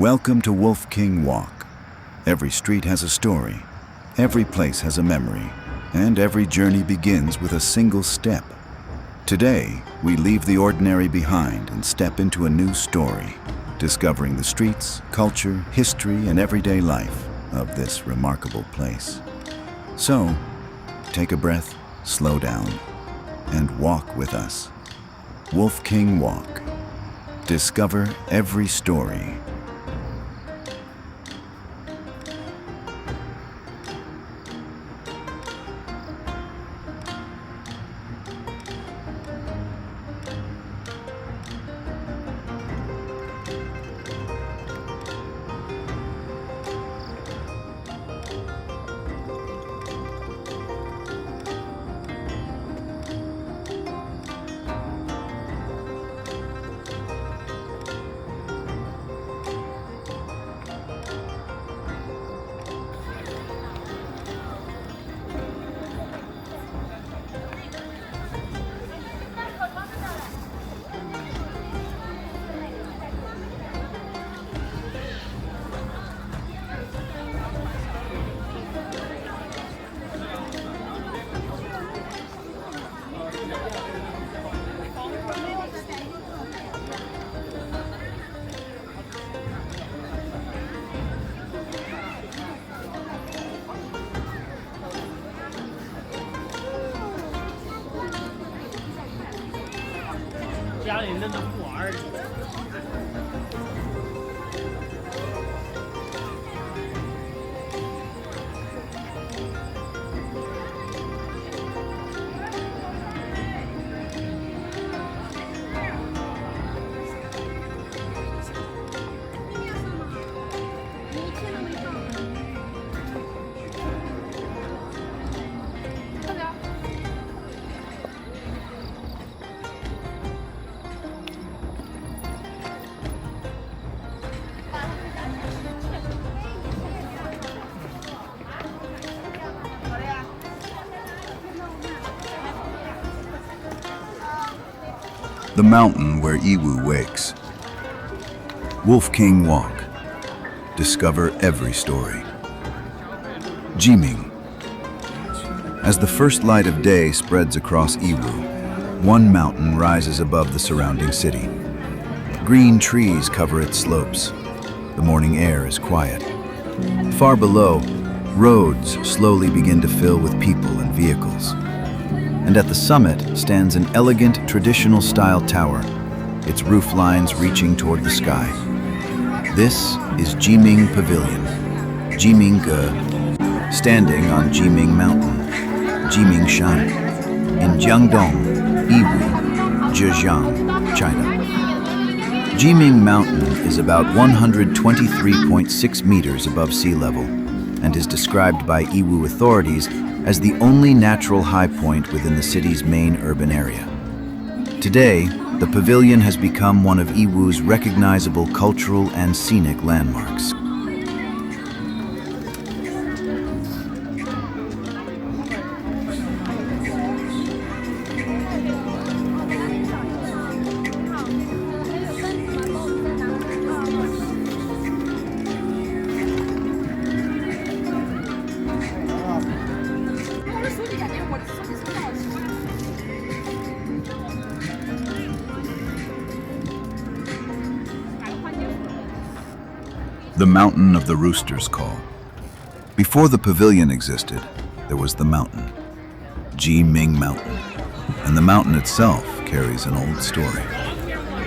Welcome to WOLFKING WALK. Every street has a story, every place has a memory, and every journey begins with a single step. Today, we leave the ordinary behind and step into a new story, discovering the streets, culture, history, and everyday life of this remarkable place. So, take a breath, slow down, and walk with us. WOLFKING WALK. Discover every story. The mountain where Yiwu wakes. WOLFKING WALK. Discover every story. JIMING. As the first light of day spreads across Yiwu, one mountain rises above the surrounding city. Green trees cover its slopes. The morning air is quiet. Far below, roads slowly begin to fill with people and vehicles. And at the summit stands an elegant, traditional-style tower, its roof lines reaching toward the sky. This is JIMING Pavilion, JIMING, standing on JIMING Mountain, JIMING Shan, in Jiangdong, Yiwu, Zhejiang, China. JIMING Mountain is about 123.6 meters above sea level and is described by Yiwu authorities as the only natural high point within the city's main urban area. Today, the pavilion has become one of Yiwu's recognizable cultural and scenic landmarks. The mountain of the rooster's call. Before the pavilion existed, there was the mountain, JIMING Mountain, and the mountain itself carries an old story.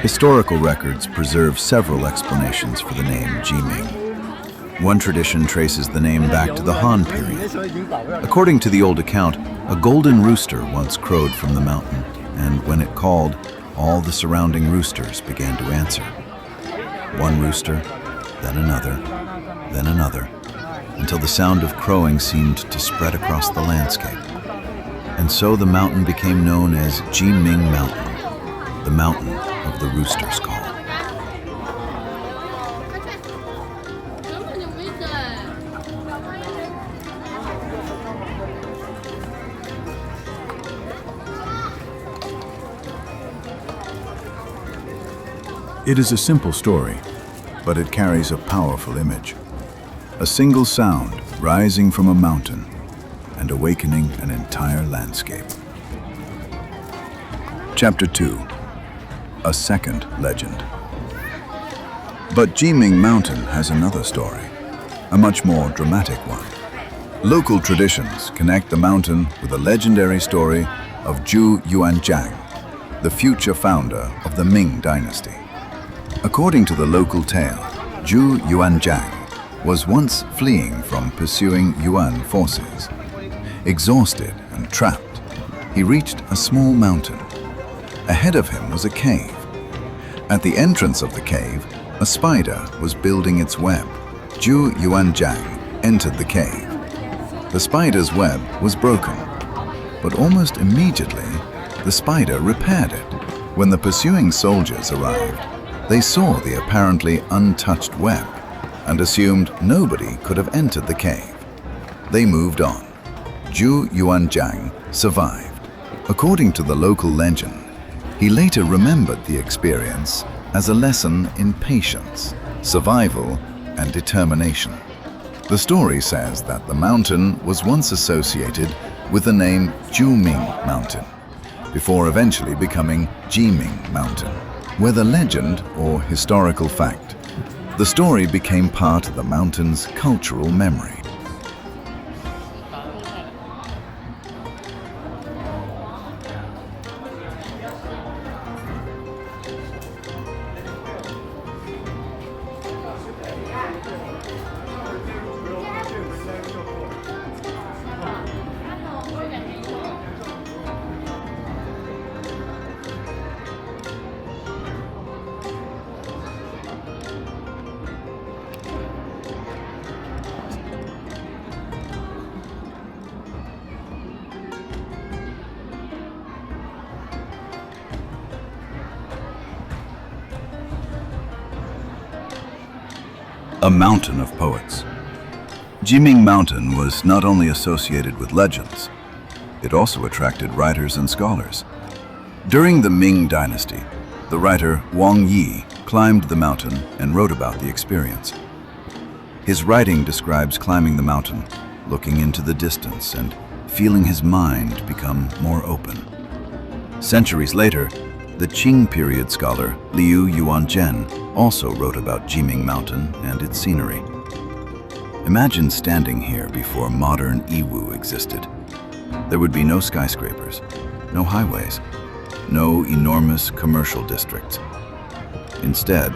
Historical records preserve several explanations for the name JIMING. One tradition traces the name back to the Han period. According to the old account, a golden rooster once crowed from the mountain, and when it called, all the surrounding roosters began to answer. One rooster, then another, until the sound of crowing seemed to spread across the landscape. And so the mountain became known as JIMING Mountain, the mountain of the rooster's call. It is a simple story, but it carries a powerful image. A single sound rising from a mountain and awakening an entire landscape. Chapter 2. A second legend. But Jiming Mountain has another story, a much more dramatic one. Local traditions connect the mountain with the legendary story of Zhu Yuanzhang, the future founder of the Ming dynasty. According to the local tale, Zhu Yuanzhang was once fleeing from pursuing Yuan forces. Exhausted and trapped, he reached a small mountain. Ahead of him was a cave. At the entrance of the cave, a spider was building its web. Zhu Yuanzhang entered the cave. The spider's web was broken, but almost immediately, the spider repaired it. When the pursuing soldiers arrived, they saw the apparently untouched web and assumed nobody could have entered the cave. They moved on. Zhu Yuanzhang survived. According to the local legend, he later remembered the experience as a lesson in patience, survival, and determination. The story says that the mountain was once associated with the name JIMING Mountain, before eventually becoming JIMING Mountain. Whether legend or historical fact, the story became part of the mountain's cultural memory. A mountain of poets. Jiming Mountain was not only associated with legends, it also attracted writers and scholars. During the Ming dynasty, the writer Wang Yi climbed the mountain and wrote about the experience. His writing describes climbing the mountain, looking into the distance, and feeling his mind become more open. Centuries later, the Qing period scholar Liu Yuanzhen also wrote about Jiming Mountain and its scenery. Imagine standing here before modern Yiwu existed. There would be no skyscrapers, no highways, no enormous commercial districts. Instead,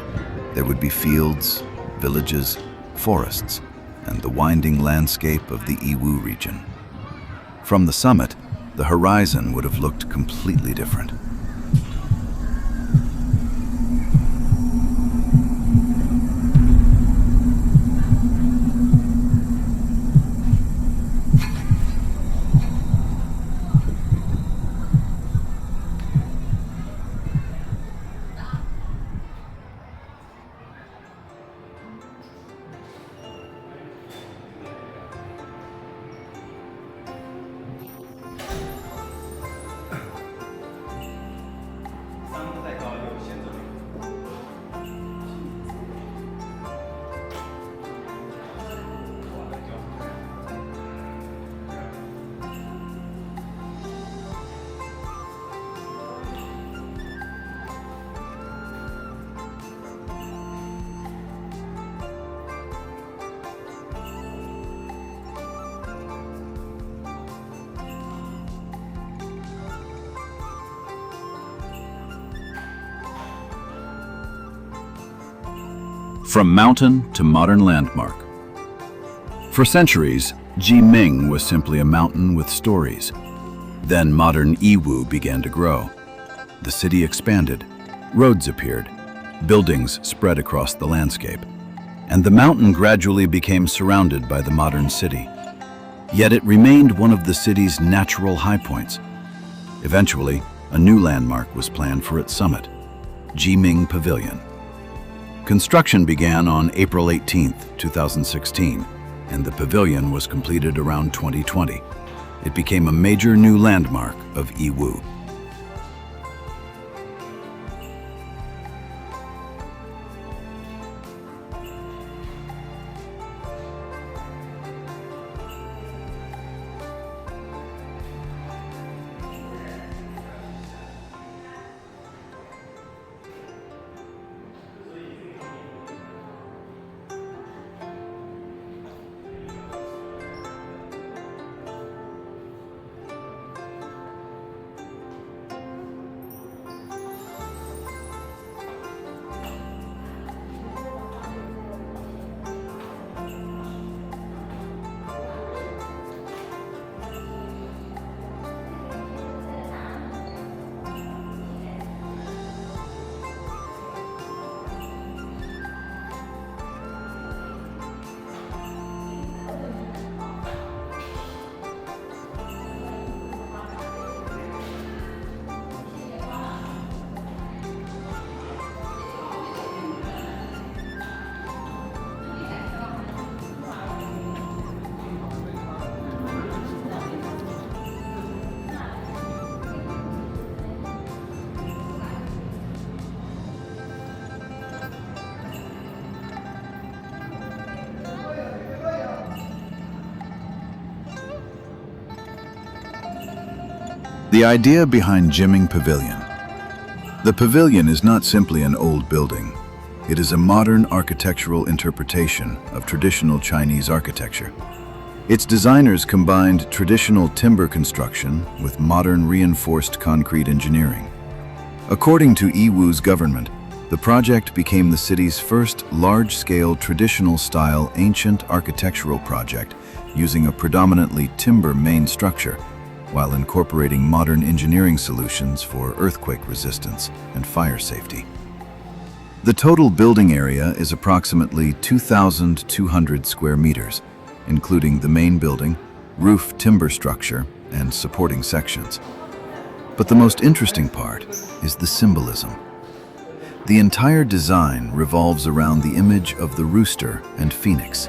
there would be fields, villages, forests, and the winding landscape of the Yiwu region. From the summit, the horizon would have looked completely different. From mountain to modern landmark. For centuries, Jiming was simply a mountain with stories. Then modern Yiwu began to grow. The city expanded, roads appeared, buildings spread across the landscape, and the mountain gradually became surrounded by the modern city. Yet it remained one of the city's natural high points. Eventually, a new landmark was planned for its summit, JIMING Pavilion. Construction began on April 18, 2016, and the pavilion was completed around 2020. It became a major new landmark of Yiwu. The idea behind JIMING Pavilion. The pavilion is not simply an old building. It is a modern architectural interpretation of traditional Chinese architecture. Its designers combined traditional timber construction with modern reinforced concrete engineering. According to Yiwu's government, the project became the city's first large-scale traditional-style ancient architectural project using a predominantly timber main structure while incorporating modern engineering solutions for earthquake resistance and fire safety. The total building area is approximately 2,200 square meters, including the main building, roof timber structure, and supporting sections. But the most interesting part is the symbolism. The entire design revolves around the image of the rooster and phoenix.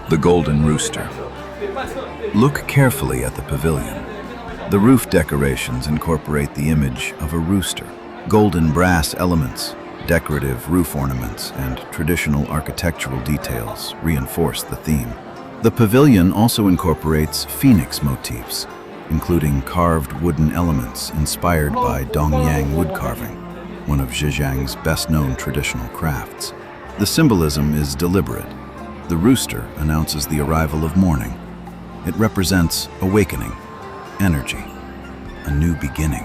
The Golden Rooster. Look carefully at the pavilion. The roof decorations incorporate the image of a rooster. Golden brass elements, decorative roof ornaments, and traditional architectural details reinforce the theme. The pavilion also incorporates phoenix motifs, including carved wooden elements inspired by Dongyang wood carving, one of Zhejiang's best-known traditional crafts. The symbolism is deliberate. The rooster announces the arrival of morning. It represents awakening, energy, a new beginning.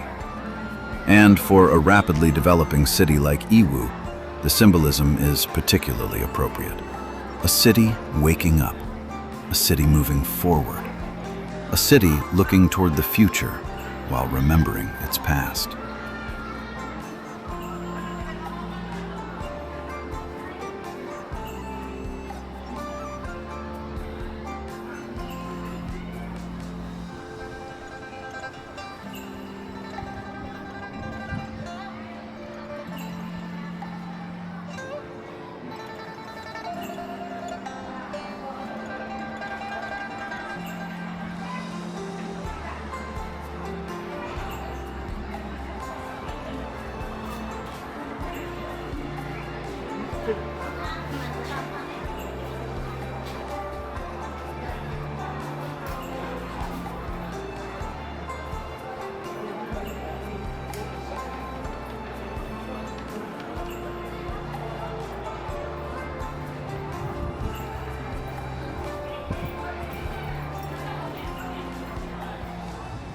And for a rapidly developing city like Yiwu, the symbolism is particularly appropriate. A city waking up, a city moving forward, a city looking toward the future while remembering its past.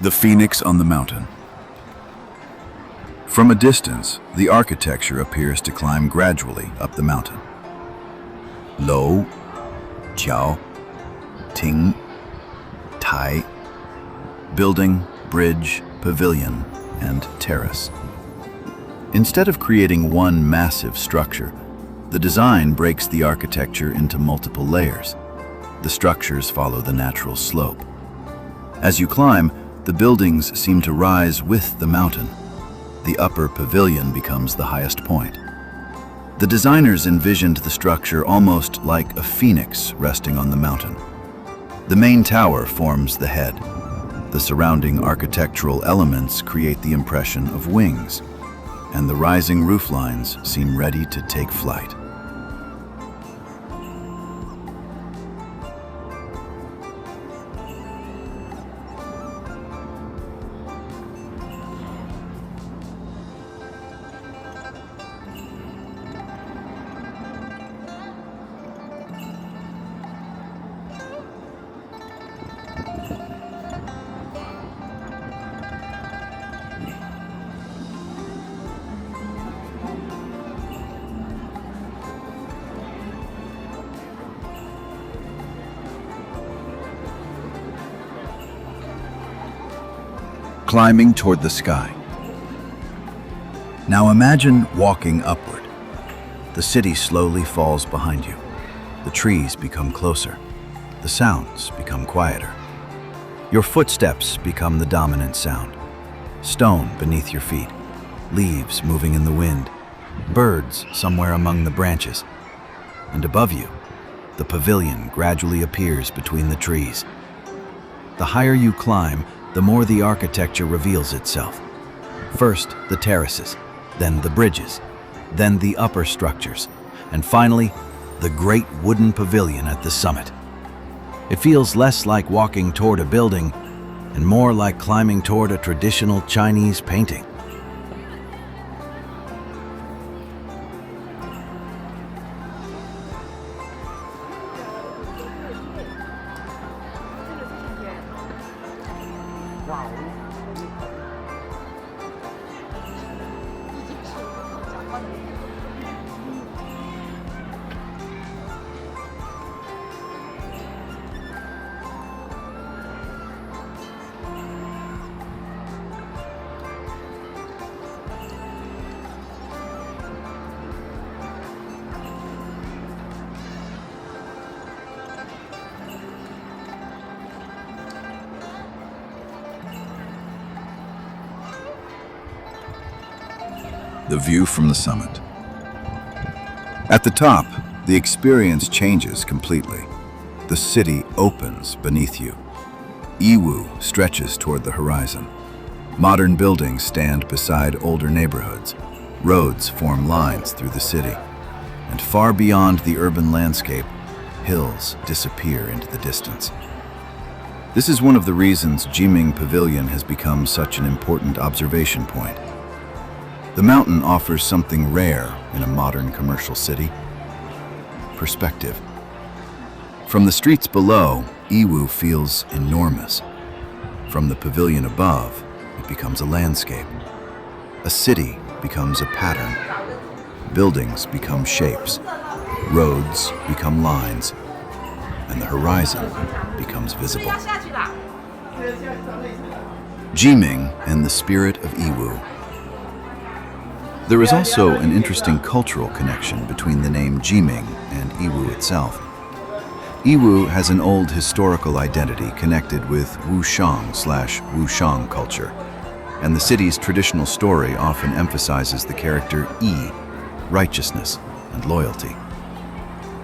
The Phoenix on the Mountain. From a distance, the architecture appears to climb gradually up the mountain. Lou, Jiao, Ting, Tai, building, bridge, pavilion, and terrace. Instead of creating one massive structure, the design breaks the architecture into multiple layers. The structures follow the natural slope. As you climb, the buildings seem to rise with the mountain. The upper pavilion becomes the highest point. The designers envisioned the structure almost like a phoenix resting on the mountain. The main tower forms the head. The surrounding architectural elements create the impression of wings, and the rising roof lines seem ready to take flight. climbing toward the sky. Now imagine walking upward. The city slowly falls behind you. The trees become closer. The sounds become quieter. Your footsteps become the dominant sound. Stone beneath your feet, leaves moving in the wind, birds somewhere among the branches. And above you, the pavilion gradually appears between the trees. The higher you climb, the more the architecture reveals itself. First, the terraces, then the bridges, then the upper structures, and finally, the great wooden pavilion at the summit. It feels less like walking toward a building and more like climbing toward a traditional Chinese painting. The view from the summit. At the top, the experience changes completely. The city opens beneath you. Yiwu stretches toward the horizon. Modern buildings stand beside older neighborhoods. Roads form lines through the city. And far beyond the urban landscape, hills disappear into the distance. This is one of the reasons JIMING Pavilion has become such an important observation point. The mountain offers something rare in a modern commercial city: perspective. From the streets below, Yiwu feels enormous. From the pavilion above, it becomes a landscape. A city becomes a pattern. Buildings become shapes. Roads become lines. And the horizon becomes visible. JIMING and the spirit of Yiwu. There is also an interesting cultural connection between the name JIMING and Yiwu itself. Yiwu has an old historical identity connected with Wushang/Wushang culture, and the city's traditional story often emphasizes the character Yi, righteousness and loyalty.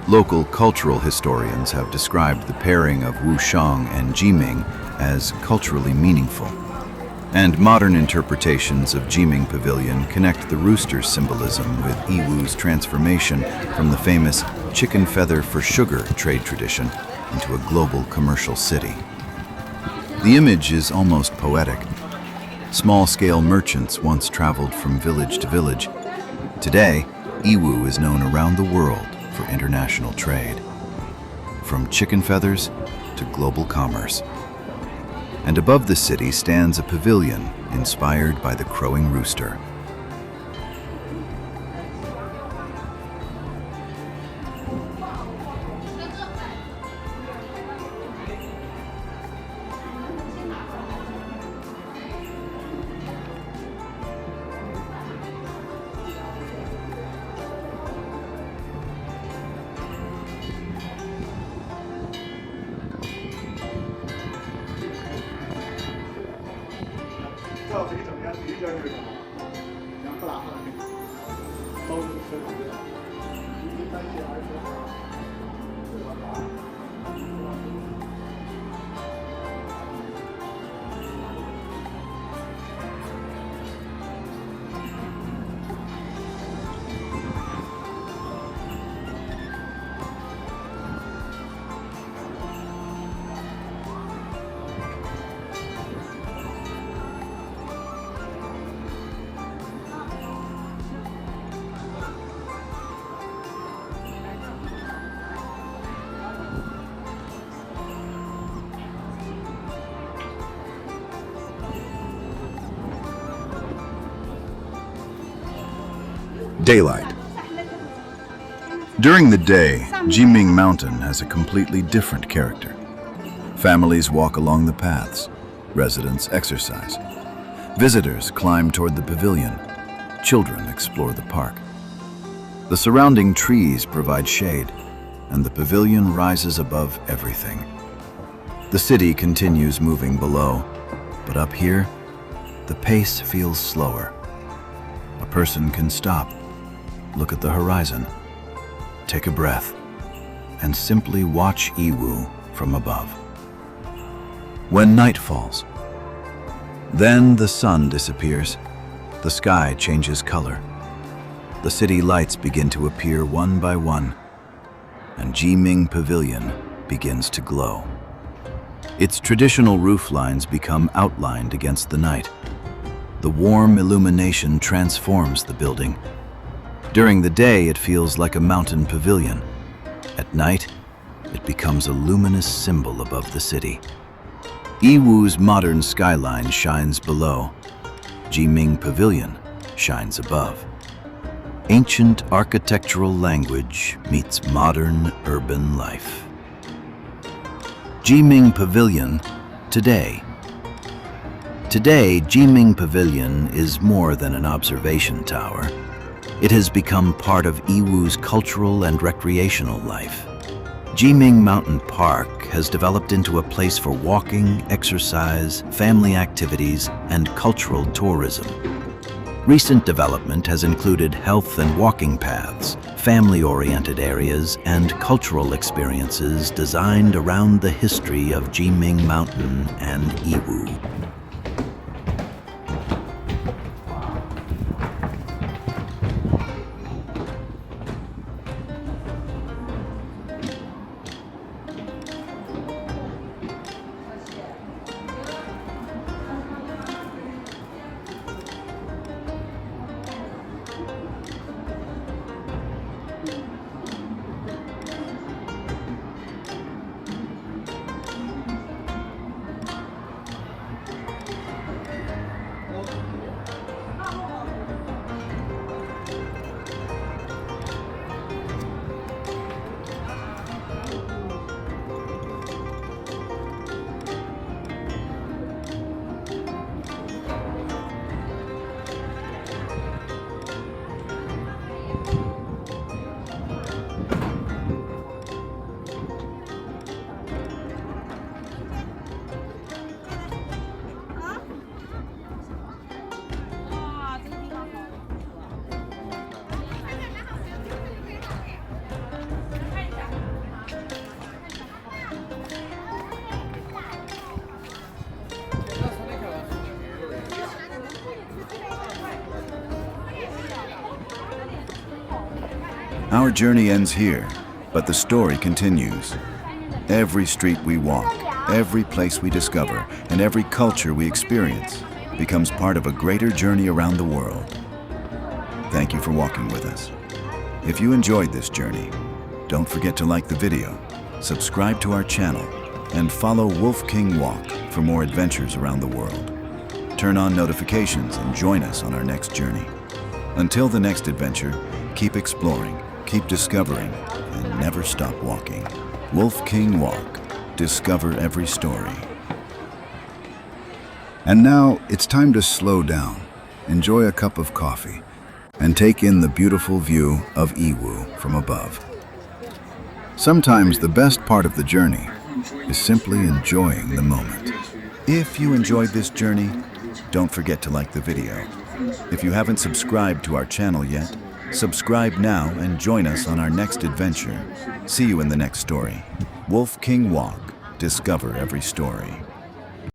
Local cultural historians have described the pairing of Wushang and JIMING as culturally meaningful. And modern interpretations of JIMING Pavilion connect the rooster's symbolism with Yiwu's transformation from the famous chicken feather for sugar trade tradition into a global commercial city. The image is almost poetic. Small-scale merchants once traveled from village to village. Today, Yiwu is known around the world for international trade. From chicken feathers to global commerce. And above the city stands a pavilion inspired by the crowing rooster. Daylight. During the day, Jiming Mountain has a completely different character. Families walk along the paths. Residents exercise. Visitors climb toward the pavilion. Children explore the park. The surrounding trees provide shade, and the pavilion rises above everything. The city continues moving below, but up here, the pace feels slower. A person can stop, look at the horizon, take a breath, and simply watch Yiwu from above. When night falls, then the sun disappears, the sky changes color. The city lights begin to appear one by one, and JIMING Pavilion begins to glow. Its traditional roof lines become outlined against the night. The warm illumination transforms the building. During the day, it feels like a mountain pavilion. At night, it becomes a luminous symbol above the city. Yiwu's modern skyline shines below. JIMING Pavilion shines above. Ancient architectural language meets modern urban life. JIMING Pavilion today. Today, JIMING Pavilion is more than an observation tower. It has become part of Yiwu's cultural and recreational life. JIMING Mountain Park has developed into a place for walking, exercise, family activities, and cultural tourism. Recent development has included health and walking paths, family-oriented areas, and cultural experiences designed around the history of JIMING Mountain and Yiwu. Our journey ends here, but the story continues. Every street we walk, every place we discover, and every culture we experience becomes part of a greater journey around the world. Thank you for walking with us. If you enjoyed this journey, don't forget to like the video, subscribe to our channel, and follow WOLFKING WALK for more adventures around the world. Turn on notifications and join us on our next journey. Until the next adventure, keep exploring, keep discovering, and never stop walking. WOLFKING WALK. Discover every story. And now it's time to slow down, enjoy a cup of coffee, and take in the beautiful view of Yiwu from above. Sometimes the best part of the journey is simply enjoying the moment. If you enjoyed this journey, don't forget to like the video. If you haven't subscribed to our channel yet, subscribe now and join us on our next adventure. See you in the next story. WOLFKING WALK. Discover every story.